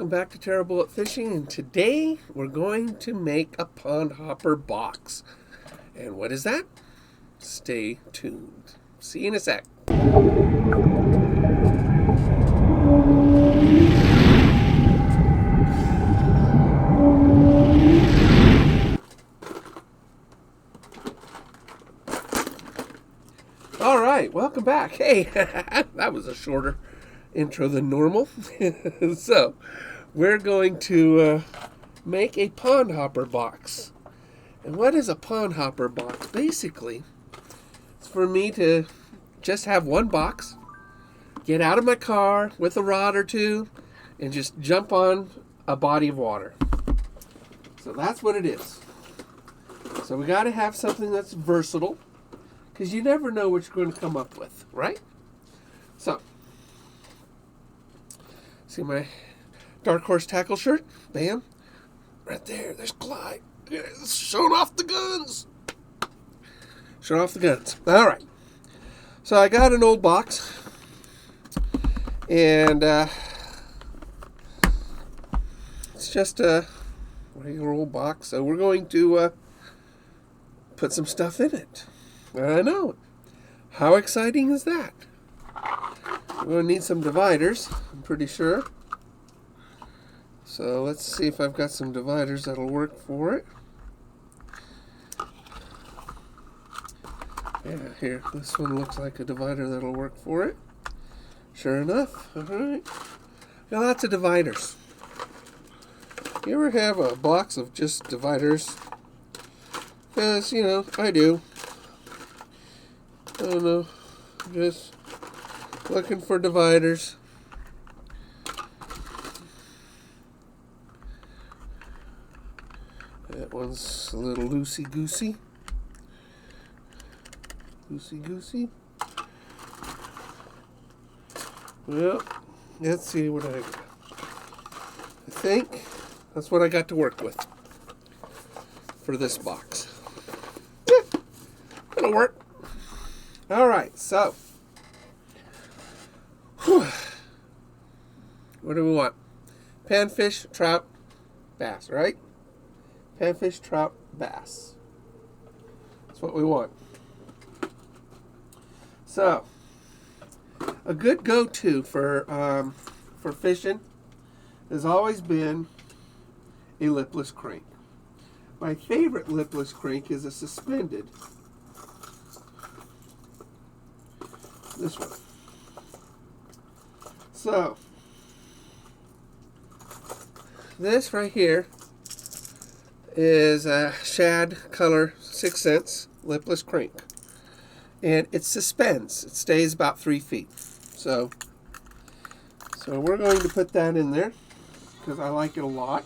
welcome back to Terrible at Fishing, and today we're going to make a pond hopper box. And what is that? Stay tuned. See you in a sec. All right, welcome back. Hey, that was a shorter intro than normal. So, we're going to make a pond hopper box. And what is a pond hopper box? Basically, it's for me to just have one box, get out of my car with a rod or two, and just jump on a body of water. So that's what it is. So we got to have something that's versatile, because you never know what you're going to come up with, right? So, see my Dark Horse tackle shirt? Bam. Right there. There's Clyde. Yes, showing off the guns. Showing off the guns. All right. So I got an old box. And it's just a regular old box. So we're going to put some stuff in it. I know. How exciting is that? We're going to need some dividers, I'm pretty sure. So let's see if I've got some dividers that'll work for it. Yeah, here, this one looks like a divider that'll work for it. Sure enough, alright. Got lots of dividers. You ever have a box of just dividers? Because, you know, I do. I don't know, just looking for dividers. That one's a little loosey-goosey. Loosey-goosey. Well, let's see what I got. I think that's what I got to work with for this box. Yeah, it'll work. All right, so what do we want? Panfish, trout, bass, right? Panfish, trout, bass. That's what we want. So, a good go-to for fishing has always been a lipless crank. My favorite lipless crank is a suspended. This one. So, this right here is a shad color 6 cents lipless crank. And it suspends. It stays about 3 feet. So we're going to put that in there because I like it a lot.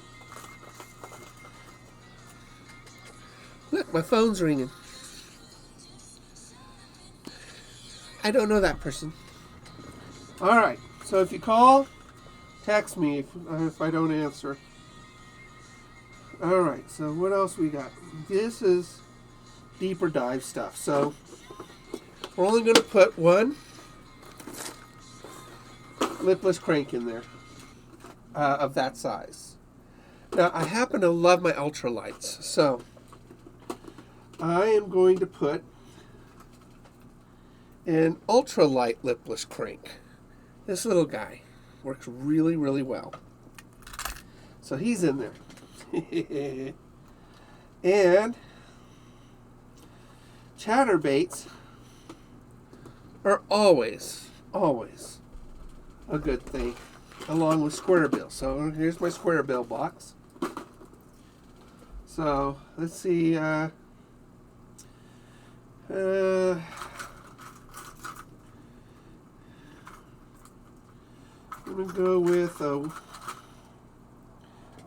Look, my phone's ringing. I don't know that person. All right. So if you call, text me if I don't answer. All right. So what else we got? This is deeper dive stuff. So we're only going to put one lipless crank in there of that size. Now I happen to love my ultralights, so I am going to put an ultralight lipless crank. This little guy works really, really well. So he's in there. And chatterbaits are always a good thing, along with square bill. So here's my square bill box. So let's see. I'm going to go with a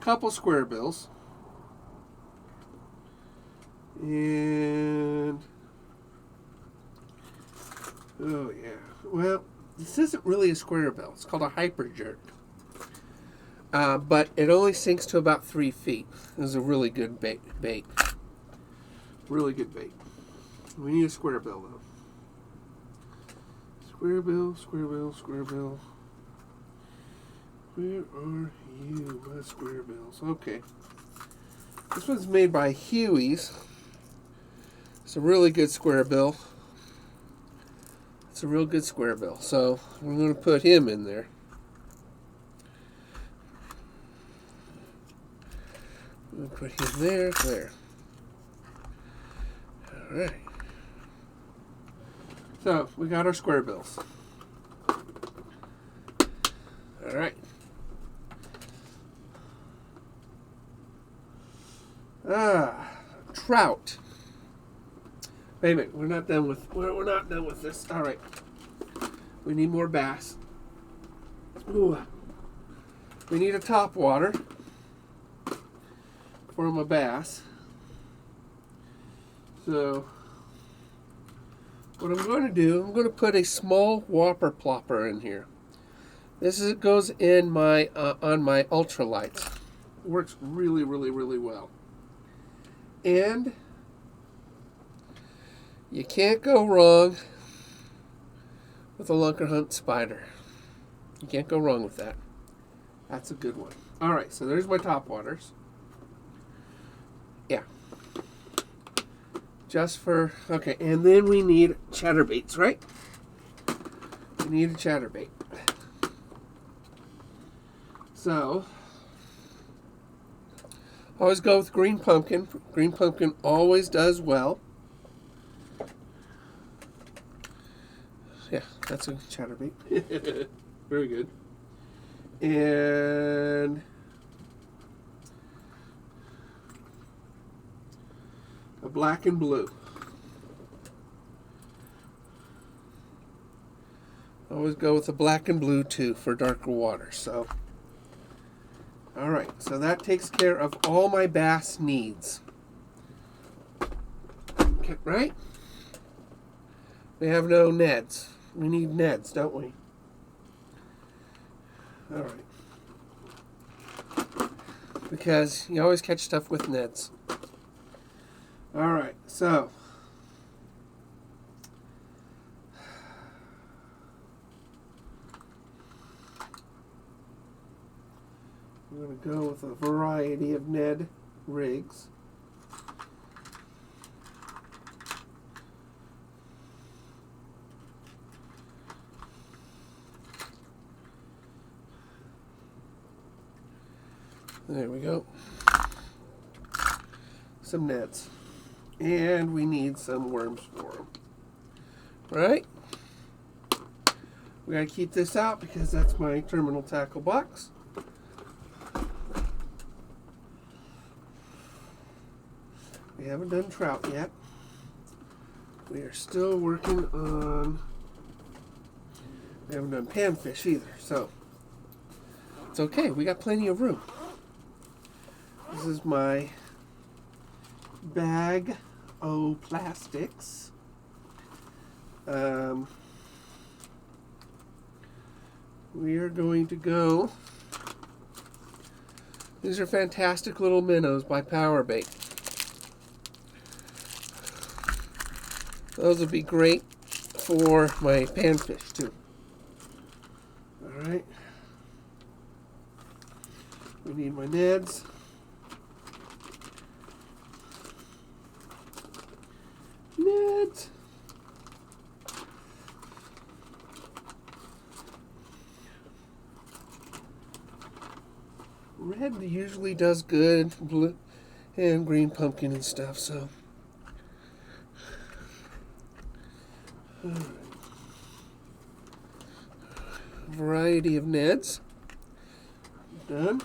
couple square bills. And, oh yeah, well, this isn't really a square bill. It's called a hyper jerk. But it only sinks to about 3 feet. This is a really good bait. Really good bait. We need a square bill though. Square bill, square bill, square bill. Where are Square bills. Okay. This one's made by Huey's. It's a really good square bill. It's a real good square bill. So we're going to put him in there. We'll put him there. All right. So we got our square bills. All right. Trout. Wait a minute, we're not done with this. All right. We need more bass. Ooh. We need a top water for my bass. So what I'm going to do, I'm going to put a small whopper plopper in here. Goes in my on my ultralights. It works really, really, really well. And you can't go wrong with a Lunker Hunt Spider. You can't go wrong with that. That's a good one. All right, so there's my top waters. Yeah. Okay, and then we need chatterbaits, right? We need a chatterbait. So, always go with green pumpkin. Green pumpkin always does well. Yeah, that's a chatterbait. Very good. And a black and blue. Always go with the black and blue too for darker water. So, all right. So that takes care of all my bass needs. Okay, right? We have no nets. We need nets, don't we? All right. Because you always catch stuff with nets. All right, so we're going to go with a variety of Ned rigs. There we go. Some nets. And we need some worms for them. Right? We gotta keep this out because that's my terminal tackle box. We haven't done trout yet. We are still working on... We haven't done panfish either, so... It's okay, we got plenty of room. This is my bag of plastics. We are going to go... These are fantastic little minnows by Powerbait. Those will be great for my panfish too. Alright. We need my Neds. Neds. Red usually does good, blue and green pumpkin and stuff, so. Alright. Variety of Neds. Done.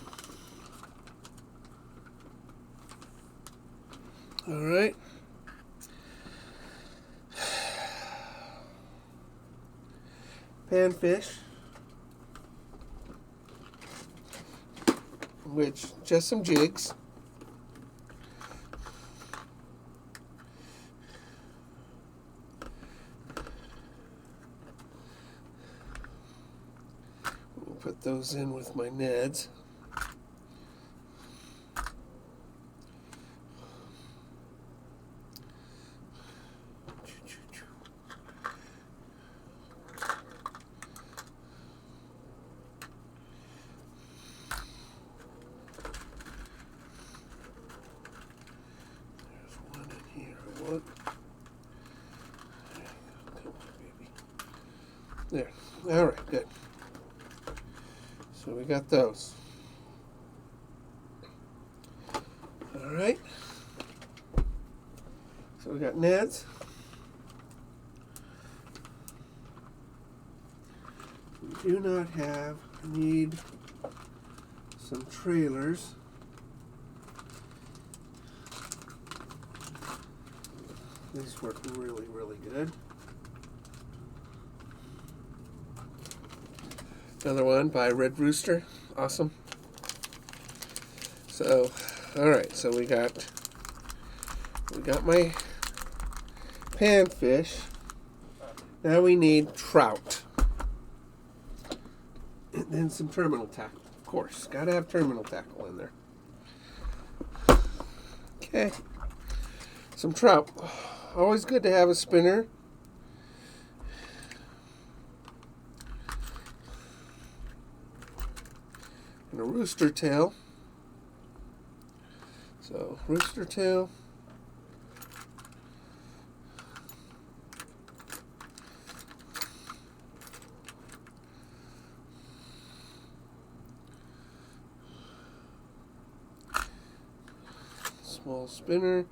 Alright. Panfish. Which, just some jigs. We'll put those in with my Neds. There. All right, good. So we got those. All right. So we got nets. We do not need some trailers. These work really, really good. Another one by Red Rooster. Awesome. So, all right. So we got my panfish. Now we need trout. And then some terminal tackle. Of course, got to have terminal tackle in there. Okay. Some trout. Always good to have a spinner. And a rooster tail. So, rooster tail. Small spinner.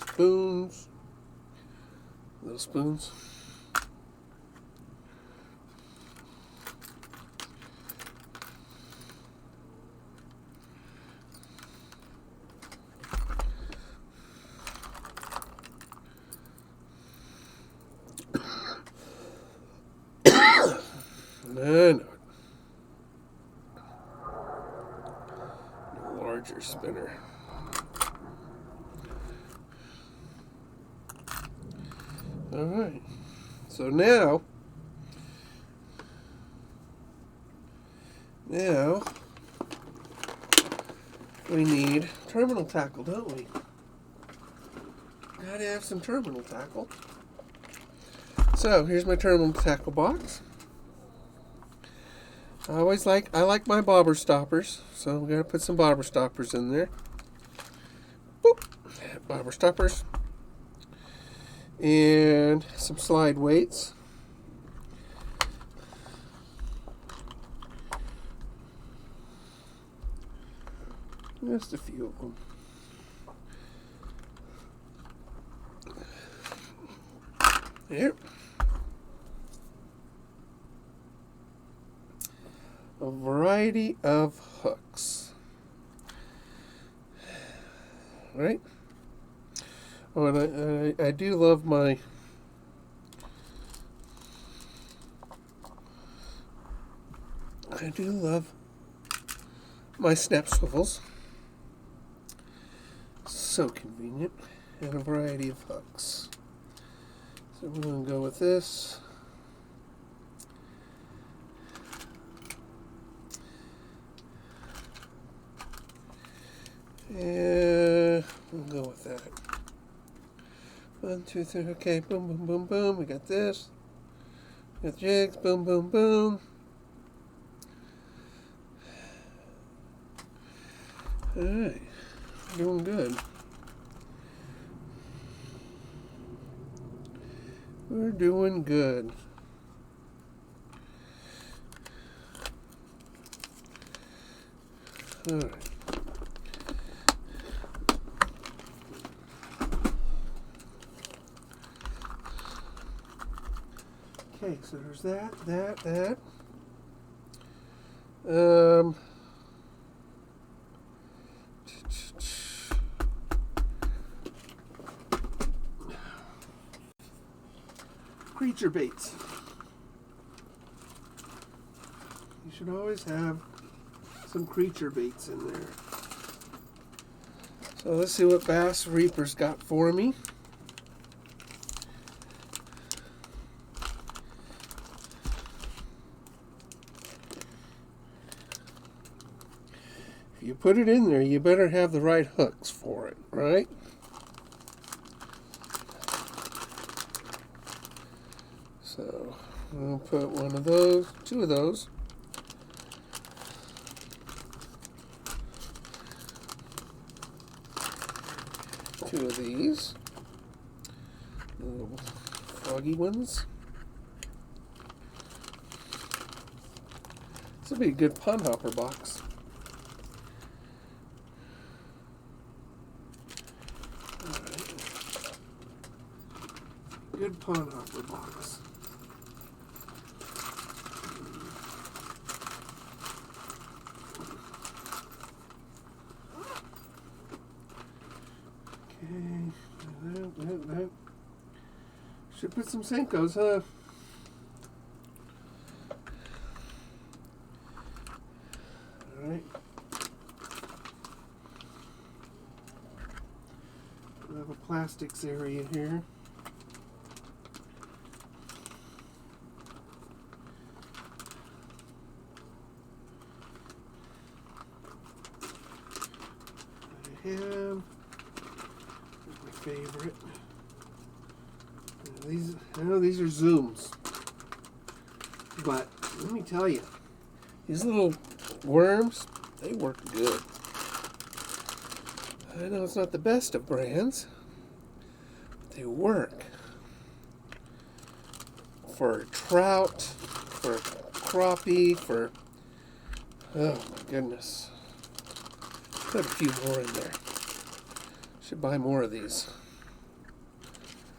Spoons. Little spoons. And a larger spinner. All right. So now we need terminal tackle, don't we? Gotta have some terminal tackle. So here's my terminal tackle box. I like my bobber stoppers, so we gotta put some bobber stoppers in there. Boop. Bobber stoppers. And some slide weights. Just a few of them. Here. A variety of hooks. Right? Oh, and I do love my snap swivels. So convenient. And a variety of hooks. So we're going to go with this. Yeah, we'll go with that. 1, 2, 3. Okay, boom, boom, boom, boom. We got this. We got jigs. Boom, boom, boom. All right, doing good. We're doing good. All right. Okay, so there's that. Creature baits. You should always have some creature baits in there. So let's see what Bass Reaper's got for me. If you put it in there, you better have the right hooks for it, right? So I'll put one of those, 2 of those. 2 of these. The little froggy ones. This will be a good pond hopper box. Alright. Good pond hopper box. Okay. That. Should put some Senkos, huh? Alright. We have a plastics area here. I have my favorite. I know these are zooms, but let me tell you, these little worms, they work good. I know it's not the best of brands, but they work for trout, for crappie, for, oh my goodness. Put a few more in there. Should buy more of these,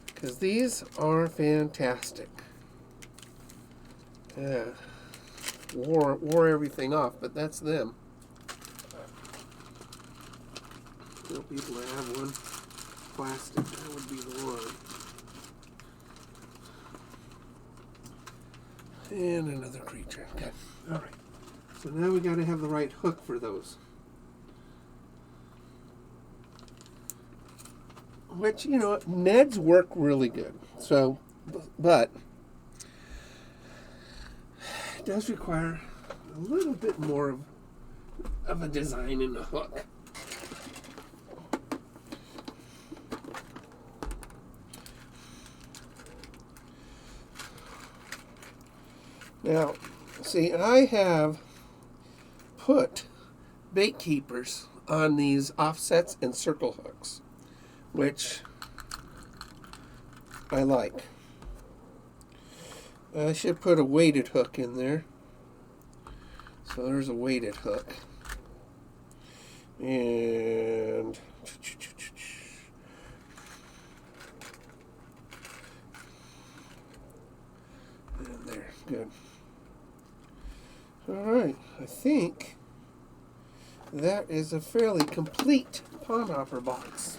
because these are fantastic. Yeah, wore everything off, but that's them. Tell people I have one plastic, that would be the one. And another creature. Okay, all right. So now we got to have the right hook for those. Which, you know, Neds work really good. So, but it does require a little bit more of a design in the hook. Now, see, I have put bait keepers on these offsets and circle hooks, which I like. I should put a weighted hook in there. So there's a weighted hook. And there, good. All right, I think that is a fairly complete pond hopper box.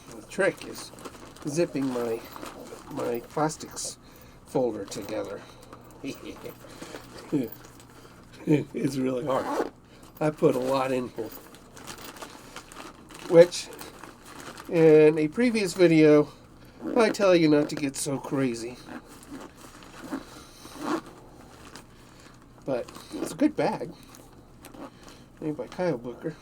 The trick is zipping my plastics folder together. It's really hard. I put a lot in here, which in a previous video I tell you not to get so crazy. But it's a good bag. Made by Kyle Booker.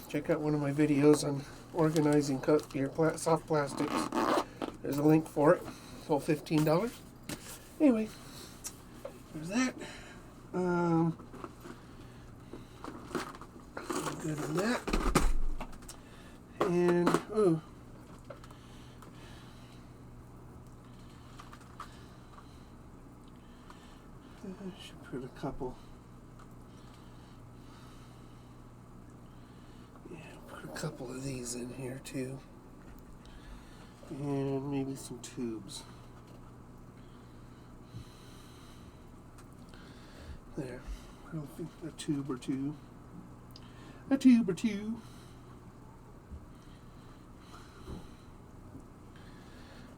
Check out one of my videos on organizing your soft plastics. There's a link for it. It's all $15. Anyway, there's that. Good on that. And oh. I should put a couple. Yeah, put a couple of these in here too. And maybe some tubes. There. I don't think a tube or two. A tube or two.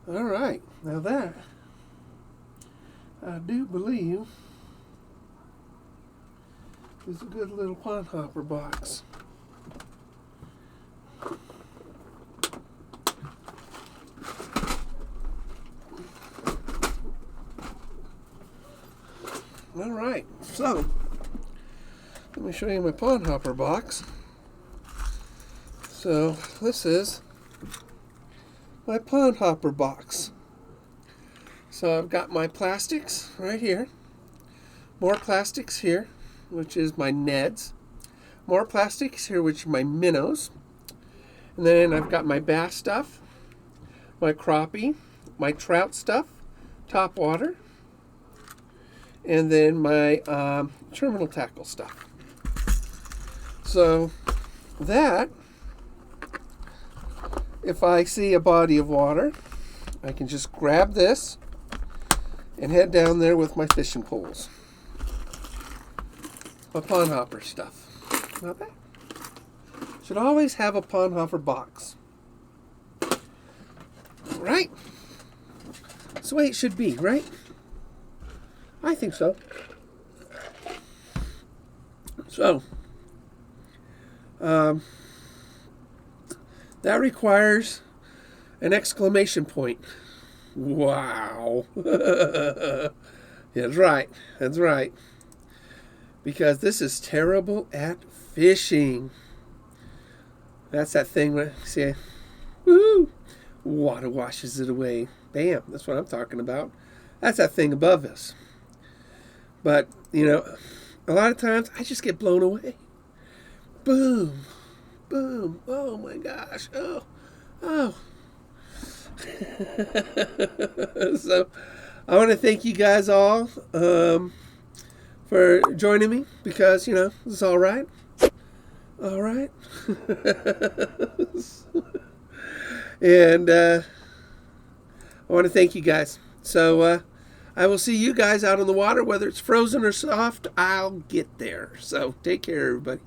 All right. Now that, I do believe, is a good little pond hopper box. All right, so let me show you my pond hopper box. So this is my pond hopper box. So I've got my plastics right here, More plastics here, which is my Neds. More plastics here, which are my minnows. And then I've got my bass stuff, my crappie, my trout stuff, top water, and then my terminal tackle stuff. So that, if I see a body of water, I can just grab this and head down there with my fishing poles. My pond hopper stuff. Not bad. Should always have a pond hopper box. Right? That's the way it should be, right? I think so. So, that requires an exclamation point. Wow. That's right. That's right. Because this is terrible at fishing. That's that thing where, see, woo, water washes it away. Bam, that's what I'm talking about. That's that thing above us. But, you know, a lot of times I just get blown away. Boom, boom, oh my gosh, oh. So, I want to thank you guys all for joining me because, you know, it's all right. All right. And I want to thank you guys. So I will see you guys out on the water, whether it's frozen or soft. I'll get there. So take care, everybody.